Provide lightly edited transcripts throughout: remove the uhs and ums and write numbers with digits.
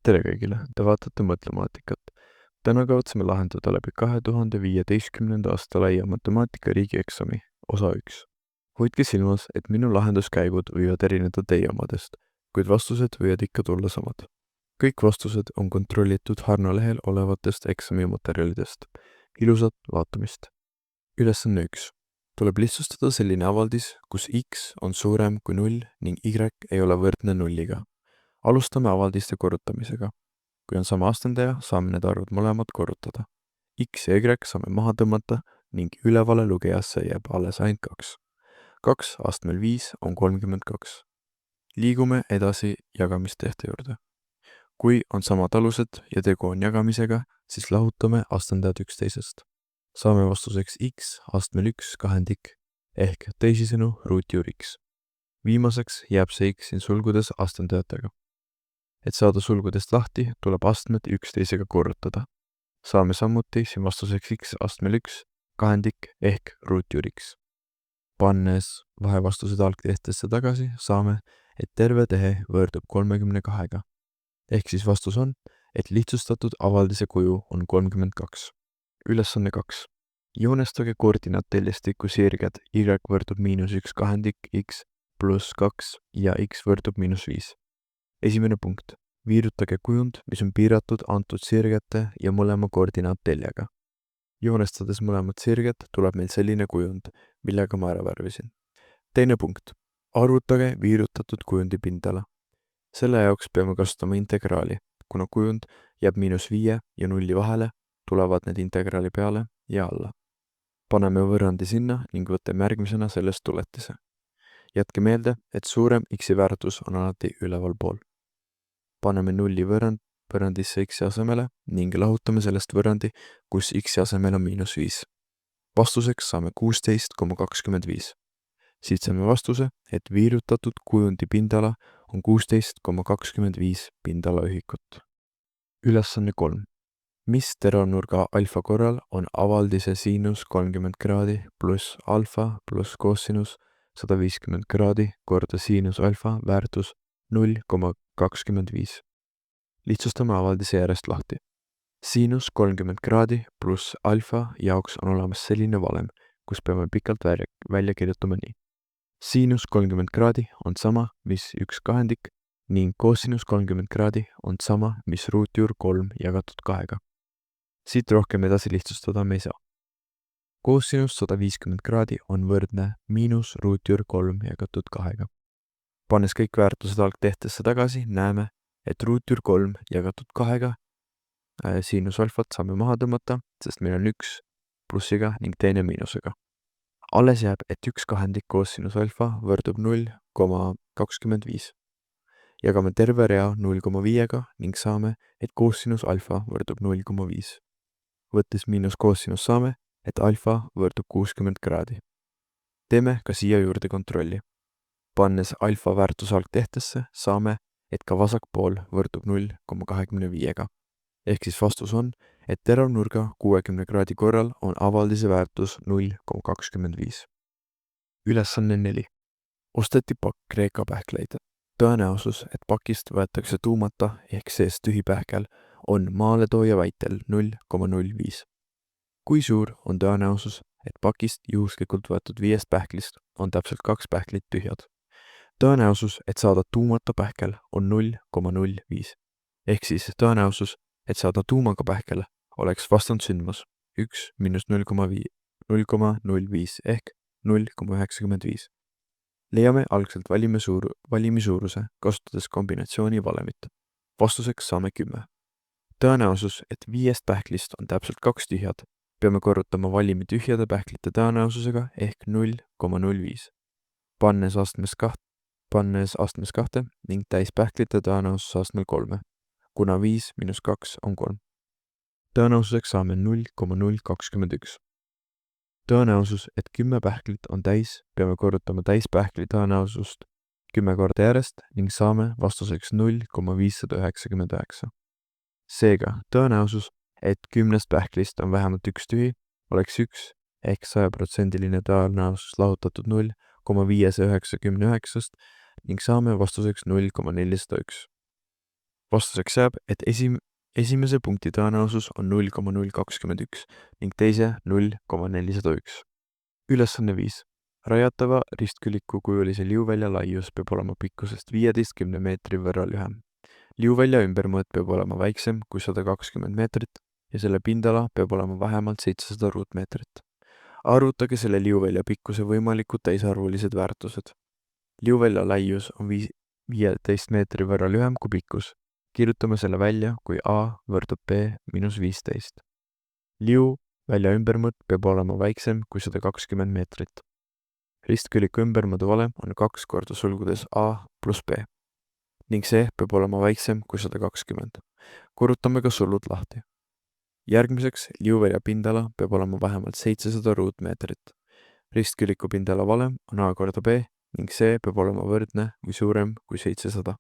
Tere kõigile, te vaatate Mõtlemaatikat. Täna kavatseme lahendada läbi 2015. aasta laia matemaatika riigieksami, osa 1. Hoidke silmas, et minu lahenduskäigud võivad erineda teie omadest, kuid vastused võivad ikka tulla samad. Kõik vastused on kontrollitud Harno lehel olevatest eksamimaterjalidest. Ilusat vaatamist. Ülesanne 1. Tuleb lihtsustada selline avaldis, kus x on suurem kui 0 ning y ei ole võrdne nulliga. Alustame avaldiste korrutamisega. Kui on sama astendaja, saame need arvud mõlemad korrutada. X ja Y saame maha tõmmata ning ülevale lugejasse jääb alles ainult 2. 2 astmel 5 on 32. Liigume edasi jagamistehte juurde. Kui on samad alused ja tegu on jagamisega, siis lahutame astendajad üksteisest. Saame vastuseks x astmel 1 kahendik ehk teisisõnu ruutjuur x. Viimaseks jääb see x siin sulgudes astendajatega. Et saada sulgudest lahti, tuleb astmed üksteisega korrutada. Saame samuti siin vastuseks x astmel 1 kahendik ehk ruutjuur x. Pannes vahevastused algtehtesse tagasi, saame, et terve tehe võrdub 32-ga. Ehk siis vastus on, et lihtsustatud avaldise kuju on 32. Ülesanne 2. Joonestage koordinaatteljestikku sirged y võrdub -1 kahendik x pluss 2 ja x võrdub -5. Esimene punkt. Viirutage kujund, mis on piiratud antud sirgete ja mõlema koordinaatteljega. Joonestades mõlemad sirged tuleb meil selline kujund, millega ma ära värvisin. Teine punkt. Arvutage viirutatud kujundi pindala. Selle jaoks peame kasutama integraali. Kuna kujund jääb -5 ja 0 vahele, tulevad need integraali peale ja alla. Paneme võrrandi sinna ning võtame järgmisena sellest tuletise. Jätke meelde, et suurem x-i väärtus on alati üleval pool. Paneme 0 võrrandisse x-i asemele ning lahutame sellest võrrandi, kus x-i asemel on -5. Vastuseks saame 16,25. Siit saame vastuse, et viirutatud kujundi pindala on 16,25 pindalaühikut. Ülesanne 3. Mis teravnurga alfa korral on avaldise siinus 30 kraadi pluss alfa pluss koosinus 150 kraadi korda siinus alfa väärtus 0,25. Lihtsustame avaldise järjest lahti. Siinus 30 kraadi pluss alfa jaoks on olemas selline valem, kus peame pikalt välja kirjutama nii. Siinus 30 kraadi on sama, mis 1 kahendik ning koosinus 30 kraadi on sama, mis ruutjuur 3 jagatud 2-ga. Siit rohkem edasi lihtsustada me ei saa. Koosinus 150 kraadi on võrdne miinus ruutjuur 3 jagatud 2-ga. Pannes kõik väärtused algtehtesse tagasi, näeme, et ruutjuur 3 jagatud 2-ga siinus alfat saame maha tõmmata, sest meil on 1 plussiga ning teine miinusega. Alles jääb, et 1 kahendik koosinus alfa võrdub 0,25. Jagame terve rea 0,5-ga ning saame, et koosinus alfa võrdub 0,5. Võttes miinus koosinus saame, et alfa võrdub 60 kraadi. Teeme ka siia juurde kontrolli. Pannes alfa väärtus algtehtesse, saame, et ka vasakpool võrdub 0,25-ga. Ehk siis vastus on, et teravnurga 60 kraadi korral on avaldise väärtus 0,25. Ülesanne 4. Osteti pakk Kreeka pähkleid. Tõenäosus, et pakist võetakse tuumata ehk sees tühi pähkel, on maaletooja väitel 0,05. Kui suur on tõenäosus, et pakist juhuslikult võetud 5 pähklist on täpselt 2 pähklit tühjad? Tõenäosus, et saada tuumata pähkel on 0,05. Ehk siis tõenäosus, et saada tuumaga pähkel oleks vastand sündmus 1 miinus 0,05 ehk 0,95. Leiame algselt valimi suuruse, kasutades kombinatsiooni valemit. Vastuseks saame 10. Tõenäosus, et 5 pähklist on täpselt 2 tühjad, peame korrutama valimi tühjade pähklite tõenäosusega ehk 0,05. Pannes astmes 2 ning täispähklite tõenäosus astmel 3. Kuna 5 miinus 2 on 3. Tõenäosuseks saame 0,021. Tõenäosus, et 10 pähklit on täis, peame korrutama täispähkli tõenäosust 10 korda järjest ning saame vastuseks 0,599. Seega, tõenäosus, et 10 pähklist on vähemalt 1 tühi, oleks 1 ehk 100% tõenäosus lahutatud 0,599 ning saame vastuseks 0,401. Vastuseks jääb, et esimese punkti tõenäosus on 0,021 ning teise 0,401. Ülesanne 5. Rajatava ristküliku kujulise liuvälja laius peab olema pikkusest 15 meetri võrra lühem. Liuvälja ümbermõõt peab olema väiksem kui 120 meetrit ja selle pindala peab olema vähemalt 700 ruutmeetrit. Arvutage selle liuvälja pikkuse võimalikud täisarvulised väärtused. Liuvälja laius on 15 meetri võrra lühem kui pikkus. Kirjutame selle välja, kui A võrdub B miinus 15. Liuvälja ümbermõõt peab olema väiksem kui 120 meetrit. Ristküliku ümbermõõdu valem on 2 korda sulgudes A pluss B ning see peab olema väiksem kui 120. Korrutame ka sulud lahti. Järgmiseks, liuvälja pindala peab olema vähemalt 700 ruutmeetrit. Ristküliku pindala valem on A korda B ning see peab olema võrdne või suurem kui 700.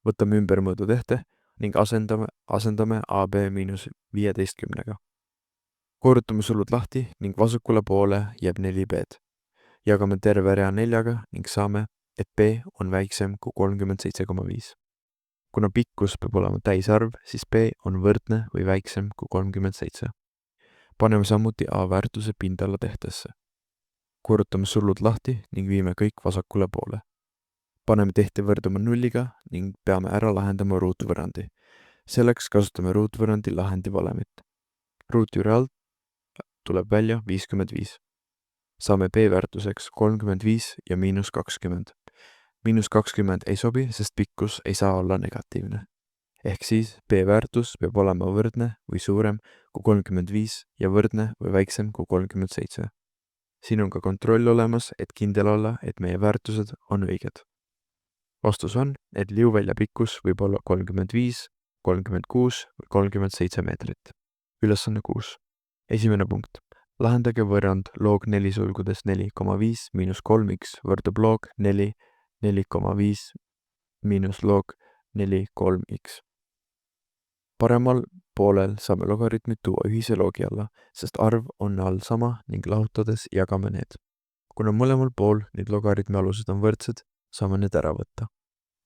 Võtame ümbermõõdu tehte ning asendame AB miinus 15-ga. Korrutame sulud lahti ning vasakule poole jääb 4B-d. Jagame terve rea 4-ga ning saame, et B on väiksem kui 37,5. Kuna pikkus peab olema täisarv, siis B on võrdne või väiksem kui 37. Paneme samuti A väärtuse pindala tehtesse. Korrutame sulud lahti ning viime kõik vasakule poole. Paneme tehte võrduma 0-ga ning peame ära lahendama ruutvõrrandi. Selleks kasutame ruutvõrrandi lahendi valemit. Ruutjuure alt tuleb välja 55. Saame B väärtuseks 35 ja miinus 20. Miinus 20 ei sobi, sest pikkus ei saa olla negatiivne. Ehk siis B väärtus peab olema võrdne või suurem kui 35 ja võrdne või väiksem kui 37. Siin on ka kontroll olemas, et kindel olla, et meie väärtused on õiged. Vastus on, et liuvälja pikkus võib olla 35, 36 või 37 meetrit. Ülesanne 6. Esimene punkt. Lahendage võrrand log 4 sulgudes 4,5 miinus 3x võrdub log 4, 4,5 miinus log 4, 3x. Paremal poolel saame logaritmid tuua ühise loogi alla, sest arv on all sama ning lahutades jagame need. Kuna mõlemal pool need logaritmi alused on võrdsed, saame need ära võtta.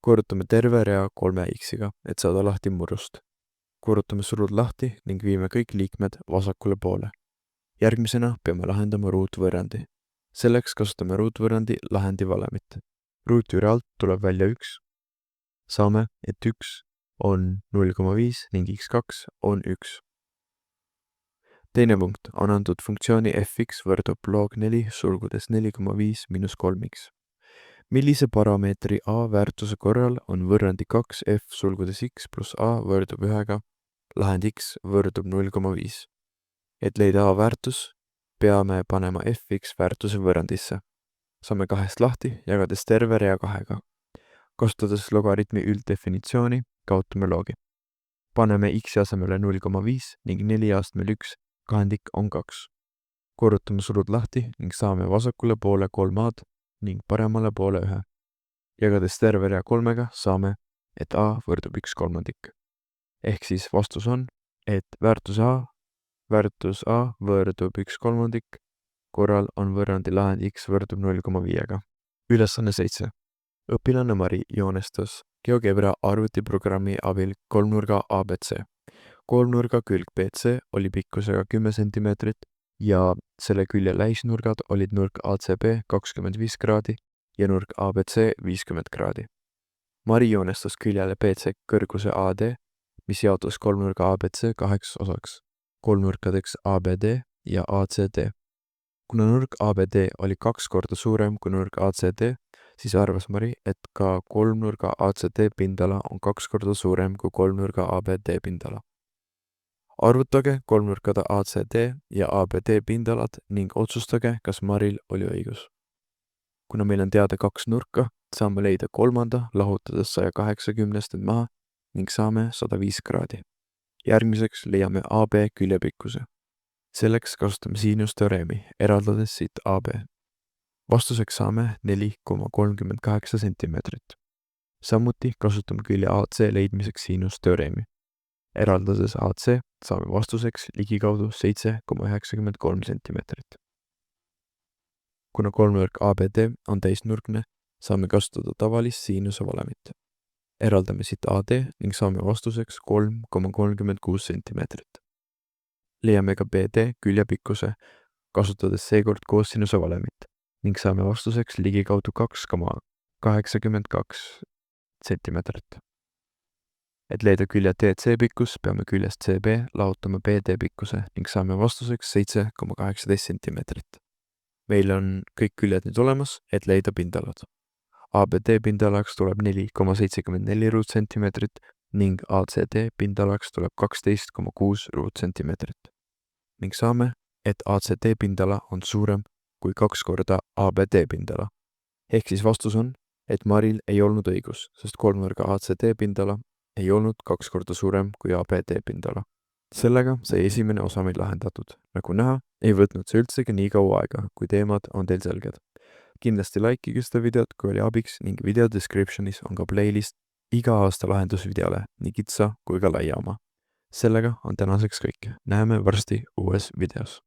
Korrutame terve rea 3x-iga, et saada lahti murrust. Korrutame sulud lahti ning viime kõik liikmed vasakule poole. Järgmisena peame lahendama ruutvõrrandi. Selleks kasutame ruutvõrrandi lahendi valemit. Ruutjuure alt tuleb välja 1. Saame, et 1 on 0,5 ning x2 on 1. Teine punkt on antud funktsiooni fx võrdub log 4 sulgudes 4,5 miinus 3x. Millise parameetri a väärtuse korral on võrrandi 2f sulgudes x pluss a võrdub 1-ga, lahend x võrdub 0,5. Et leida a väärtus, peame panema fx väärtuse võrrandisse. Saame 2 lahti, jagades terve rea 2-ga. Kasutades logaritmi ülddefinitsiooni, kaotame loogi. Paneme x asemele 0,5 ning 4 astmel 1, kahendik on 2. Korrutame sulud lahti ning saame vasakule poole 3a-d ning paremale poole 1. Jagades terve rea 3-ga saame, et a võrdub 1/3. Ehk siis vastus on, et väärtus a võrdub 1/3 korral on võrrandi lahend x võrdub 0,5-ga. Ülesanne 7. Õpilane Mari joonestas GeoGebra arvutiprogrammi abil kolmnurga ABC. Kolmnurga külg BC oli pikkusega 10 cm ja selle külje lähisnurgad olid nurk ACB 25 kraadi ja nurk ABC 50 kraadi. Mari joonestas küljele BC kõrguse AD, mis jaotus kolmnurga ABC 2 osaks, kolmnurkadeks ABD ja ACD. Kuna nurk ABD oli 2 korda suurem kui nurk ACD, siis arvas Mari, et ka kolmnurga ACD pindala on 2 korda suurem kui kolmnurga ABD pindala. Arvutage kolmnurkade ACD ja ABD pindalad ning otsustage, kas Maril oli õigus. Kuna meil on teada 2 nurka, saame leida kolmanda, lahutades 180 maha ning saame 105 kraadi. Järgmiseks leiame AB küljepikkuse. Selleks kasutame siinusteoreemi, eraldades siit AB. Vastuseks saame 4,38 cm. Samuti kasutame külje AC leidmiseks siinusteoreemi. Eraldades AC saame vastuseks ligikaudu 7,93 cm. Kuna kolmnurk ABD on täisnurkne, saame kasutada tavalist siinuse valemit. Eraldame siit AD ning saame vastuseks 3,36 sentimeetrit. Leiame ka BD küljepikkuse, kasutades seekord koosinuse valemit ning saame vastuseks ligikaudu 2,82 sentimeetrit. Et leida külje DC pikkus, peame küljest CB lahutama BD pikkuse ning saame vastuseks 7,18 sentimeetrit. Meil on kõik küljed nüüd olemas, et leida pindalad. ABD pindalaks tuleb 4,74 ruutsentimeetrit ning ACD pindalaks tuleb 12,6 ruutsentimeetrit. Ning saame, et ACD pindala on suurem kui 2 korda ABD pindala. Ehk siis vastus on, et Maril ei olnud õigus, sest kolmnurga ACD pindala ei olnud 2 korda suurem kui ABD pindala. Sellega sai esimene osa meil lahendatud. Nagu näha, ei võtnud see üldsegi nii kaua aega, kui teemad on teil selged. Kindlasti likeige seda videot, kui oli abiks ning video descriptionis on ka playlist iga aasta lahendusvideole, nii kitsa kui ka laia oma. Sellega on tänaseks kõik. Näeme varsti uues videos.